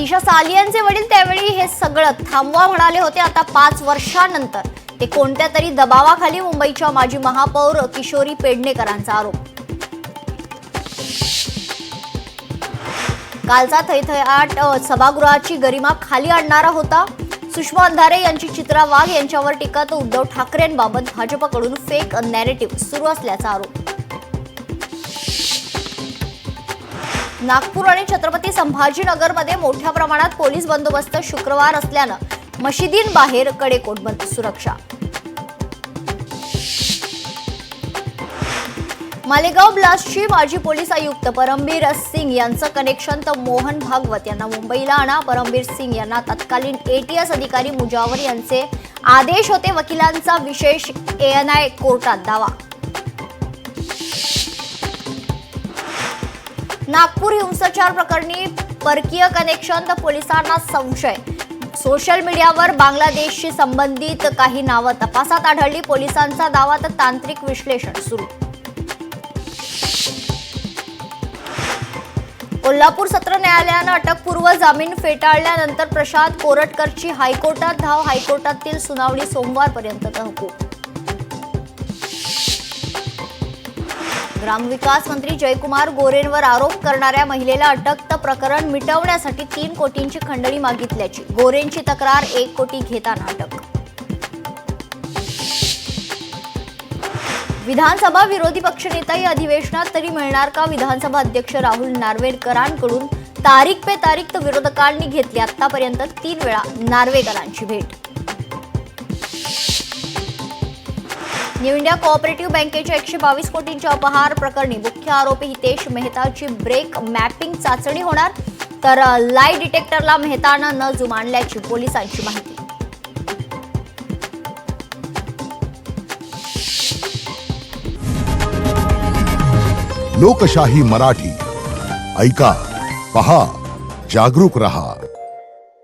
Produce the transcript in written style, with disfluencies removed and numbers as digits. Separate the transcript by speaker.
Speaker 1: दिशा सालियांचे वडील त्यावेळी हे सगळं थांबवा म्हणाले होते. आता 5 वर्षांनंतर ते कोणत्या तरी दबावाखाली मुंबईच्या माजी महापौर किशोरी पेडणेकरांचा आरोप. कालचा थैथयाट सभागृहाची गरिमा खाली आणणारा होता. सुषमा अंधारे यांची चित्रा वाघ यांच्यावर टीका तर उद्धव ठाकरेंबाबत भाजपकडून फेक नॅरेटिव्ह सुरू असल्याचा आरोप. नागपूर आणि छत्रपती संभाजीनगरमध्ये मोठ्या प्रमाणात पोलीस बंदोबस्त शुक्रवार असल्यानं मशिदींबाहेर कडेकोट सुरक्षा. मालेगाव ब्लास्टची माजी पोलीस आयुक्त परमबीर सिंग यांचं कनेक्शन तर मोहन भागवत यांना मुंबईला आणा. परमबीर सिंग यांना तत्कालीन एटीएस अधिकारी मुजावर यांचे आदेश होते. वकिलांचा विशेष ANI कोर्टात दावा. नागपूर हिंसाचार प्रकरणी परकीय कनेक्शन तर पोलिसांना संशय. सोशल मीडियावर बांगलादेशशी संबंधित काही नावं तपासात आढळली. पोलिसांचा दावा तर तांत्रिक विश्लेषण सुरू. कोल्हापूर सत्र न्यायालयानं अटकपूर्व जामीन फेटाळल्यानंतर प्रशांत कोरटकरची हायकोर्टात धाव. हायकोर्टातील सुनावणी सोमवारपर्यंत तहकूब. ग्रामविकास मंत्री जयकुमार गोरेंवर आरोप करणाऱ्या महिलेला अटक तर प्रकरण मिटवण्यासाठी 3 कोटींची खंडणी मागितल्याची गोरेंची तक्रार. 1 कोटी घेताना अटक. विधानसभा विरोधी पक्षनेता या अधिवेशनात तरी मिळणार का? विधानसभा अध्यक्ष राहुल नार्वेकरांकडून तारीख पे तारीख तर विरोधकांनी घेतली. आतापर्यंत 3 वेळा नार्वेकरांची भेट. न्यू इंडिया कोऑपरेटिव्ह बँकेच्या 122 कोटींच्या अपहार प्रकरणी मुख्य आरोपी हितेश मेहताची ब्रेक मॅपिंग चाचणी होणार. तर लाय डिटेक्टरला मेहतानं न जुमानल्याची पोलिसांची माहिती.
Speaker 2: लोकशाही मराठी ऐका, पहा, जागरूक रहा.